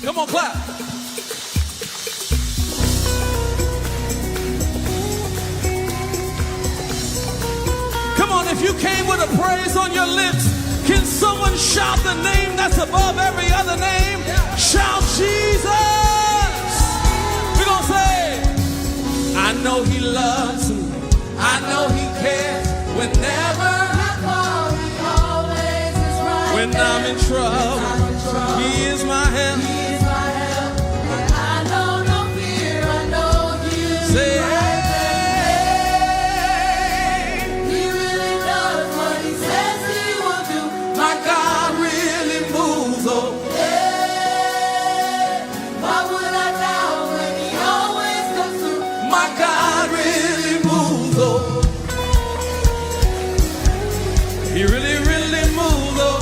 Come on, clap. Come on, if you came with a praise on your lips, can someone shout the name that's above every other name? Shout Jesus. We're going to say, I know he loves me. I know he cares. Whenever I call, he always is right. When I'm in trouble, he is my help. And I know no fear. I know he is right. He really does what he says he will do. My God really moves. Oh, yeah. Why would I doubt when he always comes through? My God really moves. Oh, he really, really moves. Oh,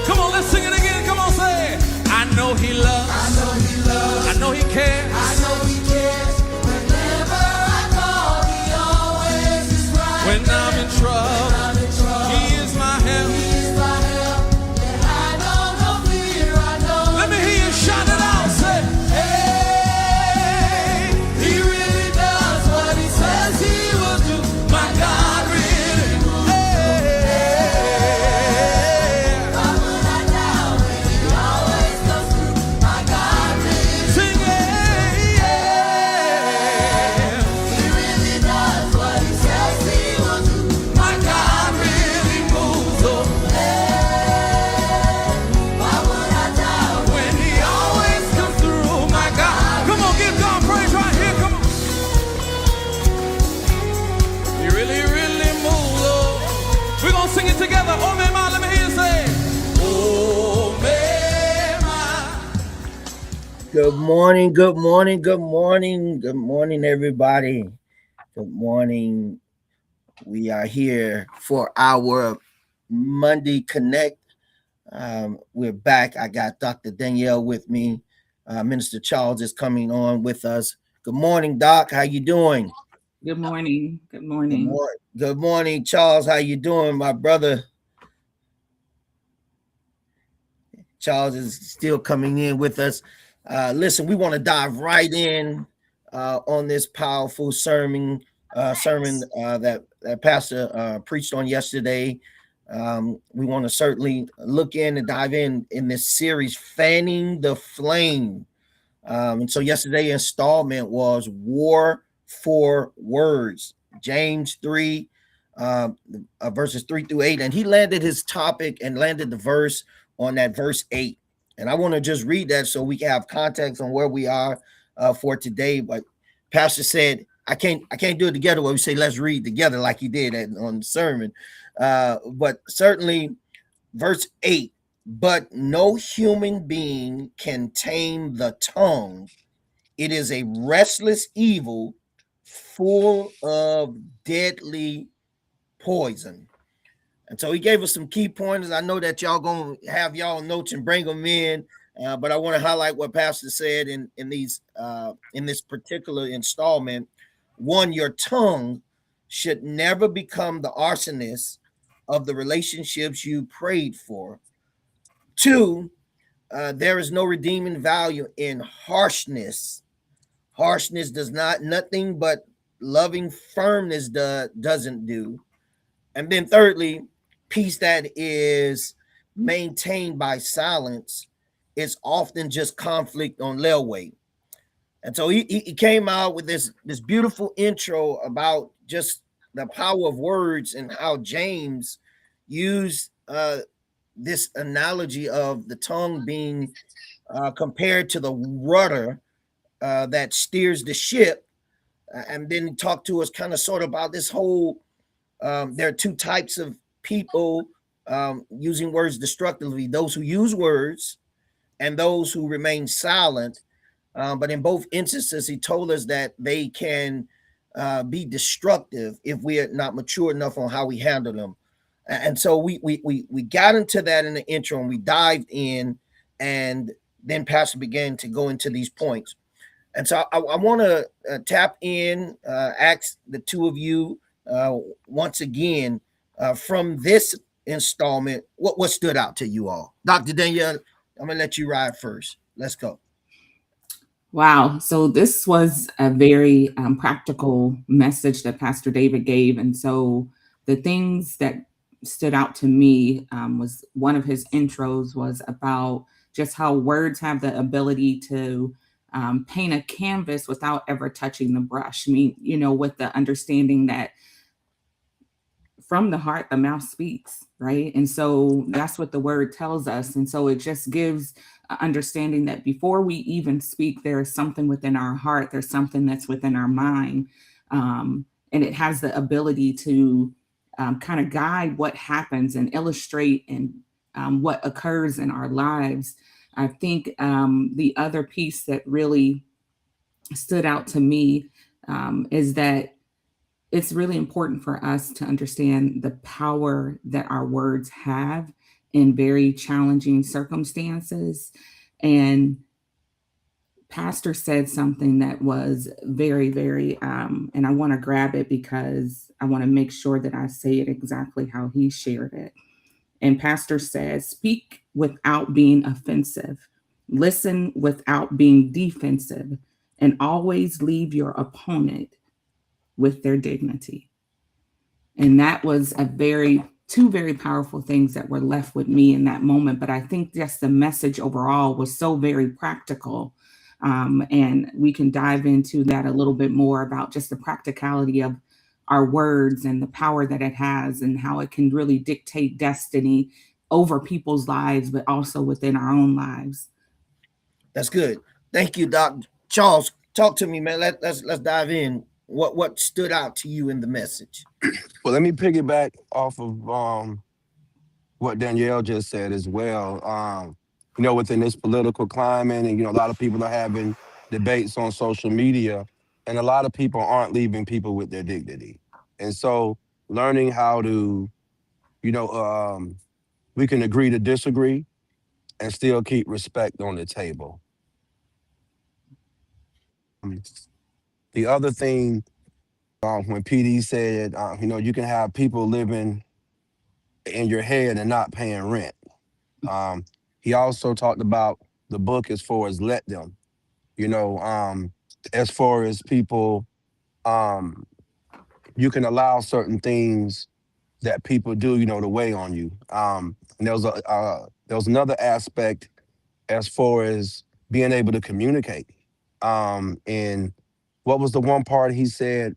come on, let's sing it again. Come on, say it. I know he loves. I know he loves. I know he cares. I know he cares. Whenever I call, he always is right. When I'm in trouble, he is my help. He is my help. And I know no fear. I know. Let me hear you shout it out. Say, hey, he really does what he says he will do. My God really moves. Why would I doubt when he always comes through? My God really sing it. He really does what he says he will do. My God really moves. Oh, why would I doubt when he always comes through? My God. Come on, give God praise right here. Come on. He really, really moves. Oh, we're going to sing it together. Oh, man, let me hear you say, oh, man. Good morning, good morning, good morning, good morning, everybody. Good morning. We are here for our Monday Connect. We're back. I got Dr. Danielle with me. Minister Charles is coming on with us. Good morning, Doc. How you doing? Good morning. Good Good morning. morning. Good morning, Charles. How you doing, my brother? Charles is still coming in with us. Listen, we want to dive right in on this powerful sermon that Pastor preached on yesterday. We want to certainly look in and dive in this series, Fanning the Flame. And so yesterday installment was War for Words, James 3, verses 3 through 8. And he landed his topic and landed the verse on that verse 8. And I want to just read that so we can have context on where we are for today. But Pastor said, I can't do it together where we say, let's read together like he did on the sermon. But certainly verse 8, but no human being can tame the tongue. It is a restless evil full of deadly poison. And so he gave us some key pointers. I know that y'all gonna have y'all notes and bring them in, but I want to highlight what Pastor said in this particular installment. One, your tongue should never become the arsonist of the relationships you prayed for. Two, there is no redeeming value in harshness. Harshness does nothing but loving firmness doesn't do. And then thirdly, peace that is maintained by silence is often just conflict on layaway. And so he came out with this beautiful intro about just the power of words and how James used this analogy of the tongue being compared to the rudder that steers the ship. And then he talked to us kind of sort of about this whole, there are two types of people using words destructively, those who use words and those who remain silent. But in both instances, he told us that they can be destructive if we are not mature enough on how we handle them. And so we got into that in the intro and we dived in, and then Pastor began to go into these points. And so I want to tap in, ask the two of you once again from this installment, what stood out to you all? Dr. Danielle, I'm going to let you ride first. Let's go. Wow. So this was a very practical message that Pastor David gave. And so the things that stood out to me was one of his intros was about just how words have the ability to paint a canvas without ever touching the brush. I mean, with the understanding that from the heart the mouth speaks, right? And so that's what the word tells us. And so it just gives understanding that before we even speak, there is something within our heart, there's something that's within our mind, and it has the ability to kind of guide what happens and illustrate and what occurs in our lives. I think the other piece that really stood out to me is that it's really important for us to understand the power that our words have in very challenging circumstances. And Pastor said something that was very, very, and I want to grab it because I want to make sure that I say it exactly how he shared it. And Pastor says, speak without being offensive, listen without being defensive, and always leave your opponent with their dignity. And that was two very powerful things that were left with me in that moment. But I think just the message overall was so very practical. And we can dive into that a little bit more about just the practicality of our words and the power that it has and how it can really dictate destiny over people's lives, but also within our own lives. That's good. Thank you, Doc. Charles, talk to me, man. Let's dive in. What stood out to you in the message? Well, let me piggyback off of what Danielle just said as well. Within this political climate, and a lot of people are having debates on social media, and a lot of people aren't leaving people with their dignity. And so, learning how to, we can agree to disagree and still keep respect on the table. The other thing, when PD said, you can have people living in your head and not paying rent. He also talked about the book as far as let them, as far as people, you can allow certain things that people do, to weigh on you. And there was another aspect as far as being able to communicate. And what was the one part he said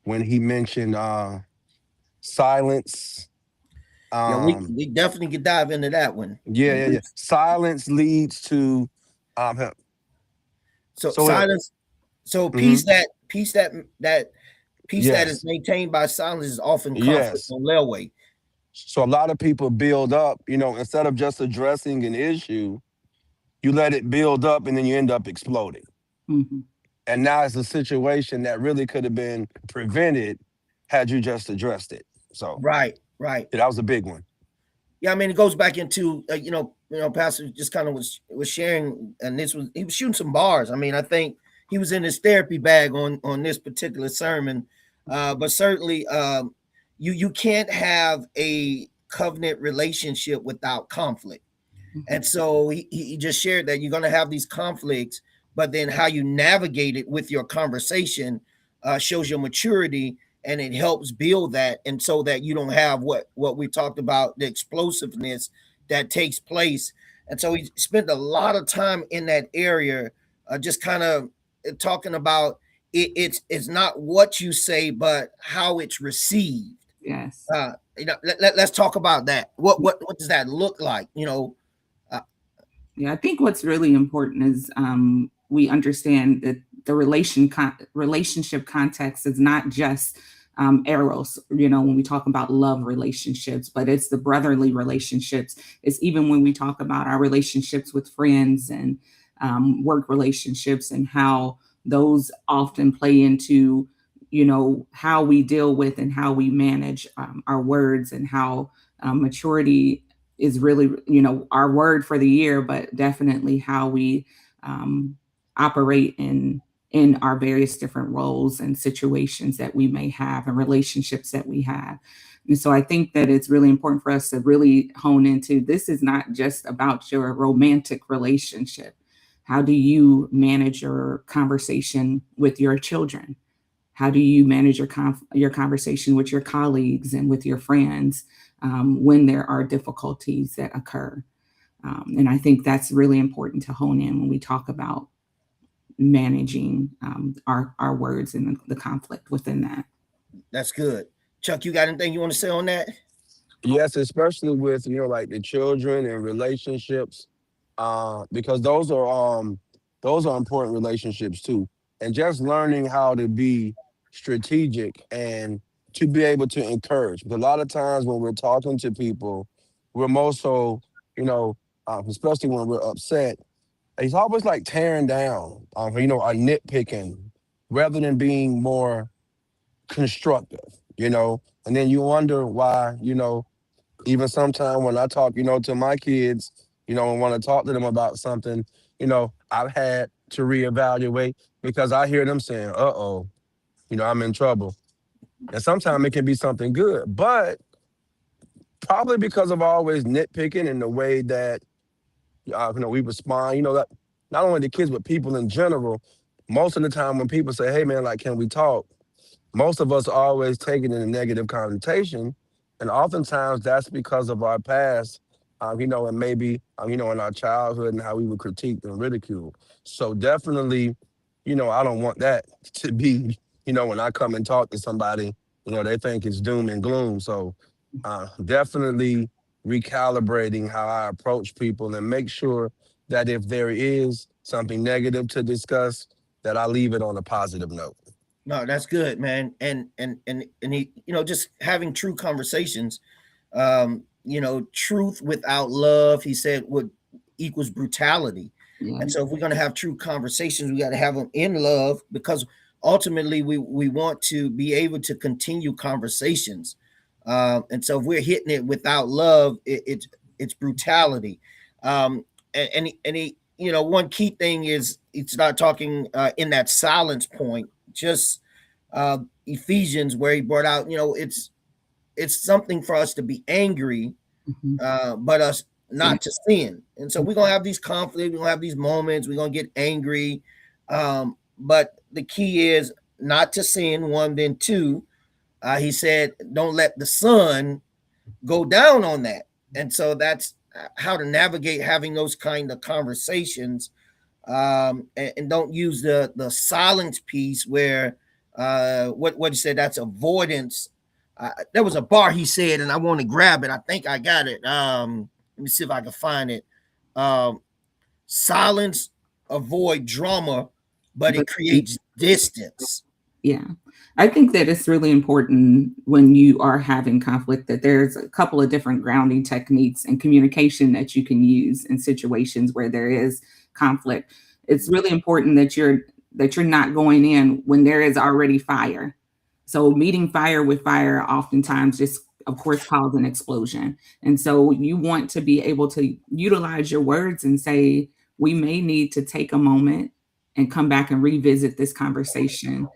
when he mentioned silence? Yeah, we definitely could dive into that one. Yeah. Silence leads to silence. So peace that is maintained by silence is often conflict on railway. So a lot of people build up, instead of just addressing an issue, you let it build up and then you end up exploding. Mm-hmm. And now it's a situation that really could have been prevented had you just addressed it. So right. Yeah, that was a big one. Yeah, I mean, it goes back into Pastor just kind of was sharing, and he was shooting some bars. I mean, I think he was in his therapy bag on this particular sermon, but certainly you can't have a covenant relationship without conflict. And so he just shared that you're going to have these conflicts, but then how you navigate it with your conversation shows your maturity, and it helps build that. And so that you don't have what we talked about, the explosiveness that takes place. And so he spent a lot of time in that area, just kind of talking about it's not what you say, but how it's received. Yes. Let's talk about that. What does that look like? Yeah, I think what's really important is we understand that the relationship context is not just eros, when we talk about love relationships, but it's the brotherly relationships. It's even when we talk about our relationships with friends and work relationships, and how those often play into, how we deal with and how we manage our words, and how maturity is really, our word for the year, but definitely how we operate in our various different roles and situations that we may have and relationships that we have. And so I think that it's really important for us to really hone into, this is not just about your romantic relationship. How do you manage your conversation with your children? How do you manage your conversation with your colleagues and with your friends when there are difficulties that occur? And I think that's really important to hone in when we talk about managing our words and the conflict within that. That's good. Chuck, you got anything you want to say on that? Yes, especially with, like the children and relationships, because those are important relationships too. And just learning how to be strategic and to be able to encourage. Because a lot of times when we're talking to people, we're more so, especially when we're upset, it's always like tearing down, or nitpicking, rather than being more constructive. And then you wonder why, even sometimes when I talk, to my kids, and want to talk to them about something, I've had to reevaluate because I hear them saying, uh-oh, I'm in trouble. And sometimes it can be something good, but probably because of always nitpicking and the way that, we respond, that not only the kids, but people in general, most of the time when people say, hey man, like, can we talk? Most of us always take it in a negative connotation. And oftentimes that's because of our past, and maybe, in our childhood and how we were critiqued and ridiculed. So definitely, I don't want that to be, when I come and talk to somebody, they think it's doom and gloom. So definitely recalibrating how I approach people and make sure that if there is something negative to discuss, that I leave it on a positive note. No, that's good, man. And he, just having true conversations. Truth without love, he said, would equals brutality. Yeah. And so if we're going to have true conversations, we got to have them in love, because ultimately we want to be able to continue conversations. And so if we're hitting it without love, it's brutality. And he, one key thing is it's not talking in that silence point, just Ephesians, where he brought out, it's something for us to be angry, but us not to sin. And so we're gonna have these conflicts, we're gonna have these moments, we're gonna get angry. But the key is not to sin, one, then two. He said, don't let the sun go down on that. And so that's how to navigate having those kind of conversations. And don't use the silence piece where what you said, that's avoidance. There was a bar he said, and I want to grab it. I think I got it. Let me see if I can find it. Silence avoid drama, but it creates distance. Yeah. I think that it's really important when you are having conflict that there's a couple of different grounding techniques and communication that you can use in situations where there is conflict. It's really important that you're not going in when there is already fire. So meeting fire with fire oftentimes just, of course, cause an explosion. And so you want to be able to utilize your words and say, we may need to take a moment and come back and revisit this conversation,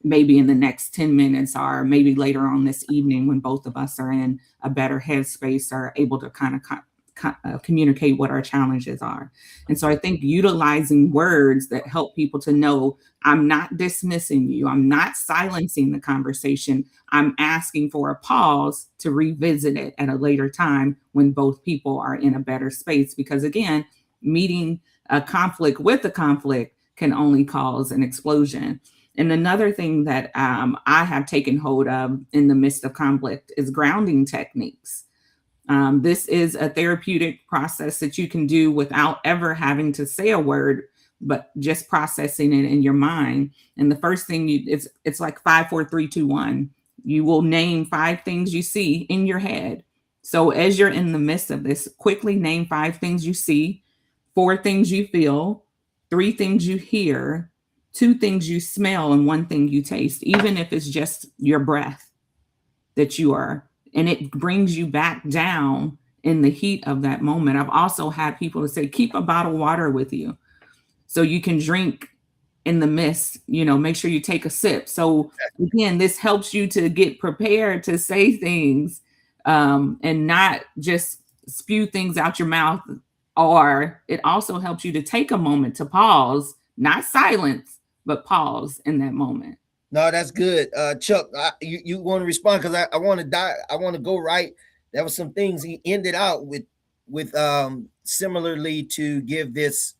maybe in the next 10 minutes or maybe later on this evening when both of us are in a better headspace, are able to kind of communicate what our challenges are. And so I think utilizing words that help people to know, I'm not dismissing you, I'm not silencing the conversation, I'm asking for a pause to revisit it at a later time when both people are in a better space. Because again, meeting a conflict with a conflict can only cause an explosion. And another thing that I have taken hold of in the midst of conflict is grounding techniques. This is a therapeutic process that you can do without ever having to say a word, but just processing it in your mind. And the first thing it's like 5, 4, 3, 2, 1. You will name 5 things you see in your head. So as you're in the midst of this, quickly name 5 things you see, 4 things you feel, 3 things you hear, 2 things you smell, and 1 thing you taste, even if it's just your breath that you are. And it brings you back down in the heat of that moment. I've also had people say, keep a bottle of water with you so you can drink in the midst, make sure you take a sip. So again, this helps you to get prepared to say things and not just spew things out your mouth or it also helps you to take a moment to pause, not silence, but pause in that moment. No, that's good. Chuck, you want to respond? Because I want to die. I want to go right. There was some things he ended out with similarly to give this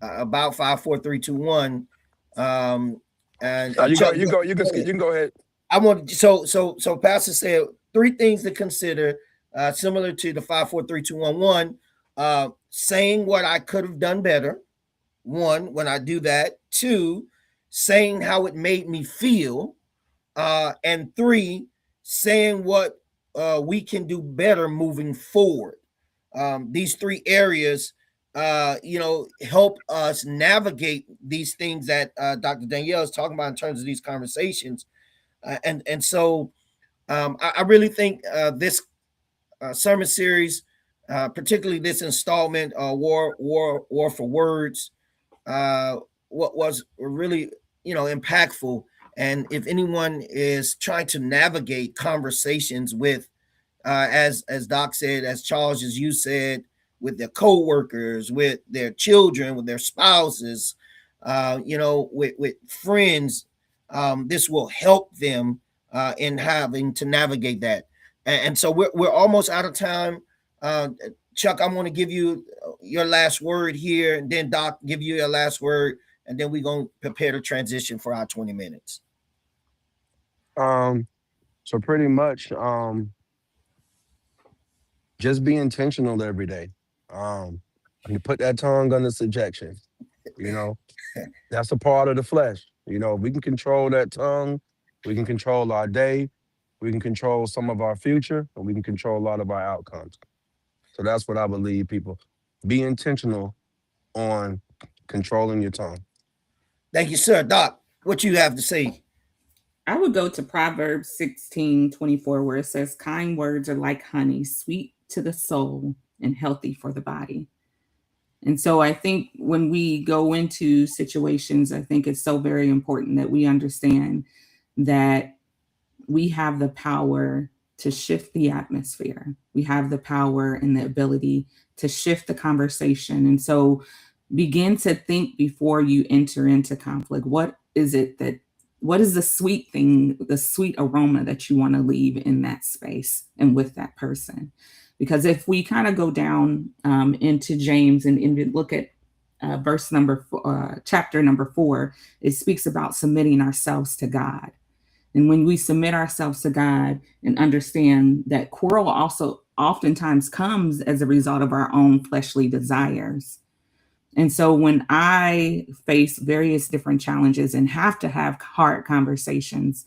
about 5, 4, 3, 2, 1. And you Chuck, can go ahead. I want so Pastor said 3 things to consider, similar to the 5, 4, 3, 2, 1. 1, saying what I could have done better. 1, when I do that. 2, saying how it made me feel. And 3, saying what we can do better moving forward. These 3 areas, help us navigate these things that Dr. Danielle is talking about in terms of these conversations. So I really think this sermon series, particularly this installment, War for Words, what was really impactful. And if anyone is trying to navigate conversations with, as Doc said, as Charles, as you said, with their co-workers, with their children, with their spouses, with friends, this will help them in having to navigate that. And so we're almost out of time. Chuck, I want to give you your last word here, and then Doc give you your last word, and then we're going to prepare to transition for our 20 minutes. So pretty much, just be intentional every day. You put that tongue under subjection. That's a part of the flesh. We can control that tongue. We can control our day. We can control some of our future, and we can control a lot of our outcomes. So that's what I would leave people. Be intentional on controlling your tongue. Thank you, sir. Doc, what you have to say? I would go to Proverbs 16:24, where it says, kind words are like honey, sweet to the soul and healthy for the body. And so I think when we go into situations, I think it's so very important that we understand that we have the power to shift the atmosphere. We have the power and the ability to shift the conversation. And so begin to think before you enter into conflict. What is the sweet thing, the sweet aroma that you want to leave in that space and with that person? Because if we kind of go down into James and look at chapter number 4, it speaks about submitting ourselves to God. And when we submit ourselves to God and understand that quarrel also oftentimes comes as a result of our own fleshly desires. And so when I face various different challenges and have to have hard conversations,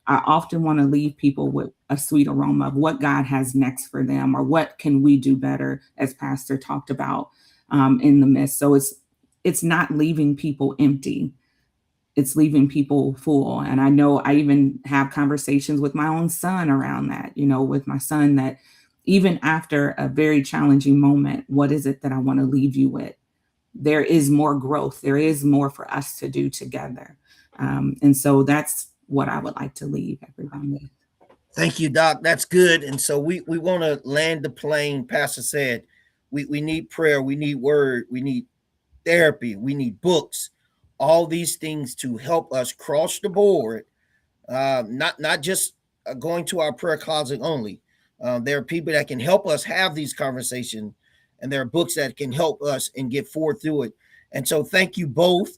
I often want to leave people with a sweet aroma of what God has next for them, or what can we do better, as Pastor talked about in the midst. So it's not leaving people empty. It's leaving people full. And I know I even have conversations with my own son around that, with my son, that even after a very challenging moment, what is it that I want to leave you with? There is more growth. There is more for us to do together. And so that's what I would like to leave everyone with. Thank you, Doc. That's good. And so we want to land the plane. Pastor said, we need prayer. We need word. We need therapy. We need books. All these things to help us cross the board, not just going to our prayer closet only. There are people that can help us have these conversations, and there are books that can help us and get forward through it. And so thank you both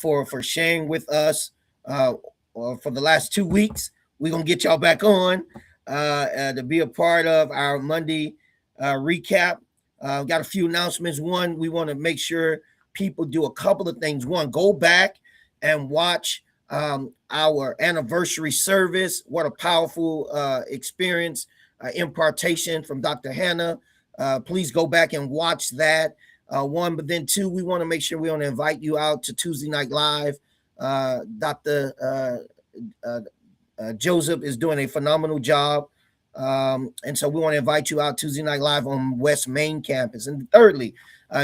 for sharing with us for the last 2 weeks. We're going to get y'all back on to be a part of our Monday recap. Got a few announcements. One, we want to make sure people do a couple of things. One, go back and watch our anniversary service. What a powerful experience, impartation from Dr. Hannah. Please go back and watch that. One, but then 2, we want to make sure we want to invite you out to Tuesday Night Live. Dr. Joseph is doing a phenomenal job. And so we want to invite you out Tuesday Night Live on West Main campus. And thirdly,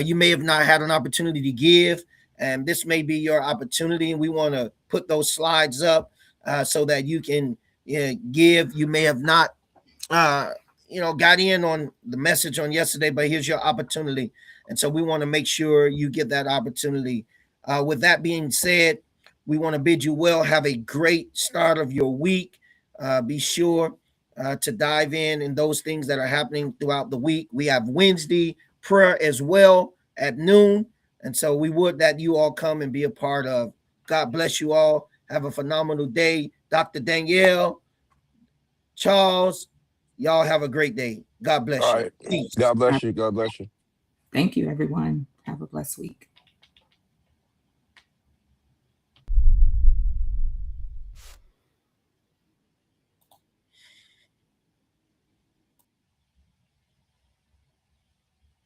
you may have not had an opportunity to give, and this may be your opportunity. And we want to put those slides up so that you can give. You may have not, got in on the message on yesterday, but here's your opportunity. And so we want to make sure you get that opportunity. With that being said, we want to bid you well. Have a great start of your week. Be sure to dive in those things that are happening throughout the week. We have Wednesday prayer as well at noon. And so we would that you all come and be a part of. God bless you all. Have a phenomenal day. Dr. Danielle, Charles, y'all have a great day. God bless All you. right. Peace. God bless you. God bless you. Thank you, everyone. Have a blessed week.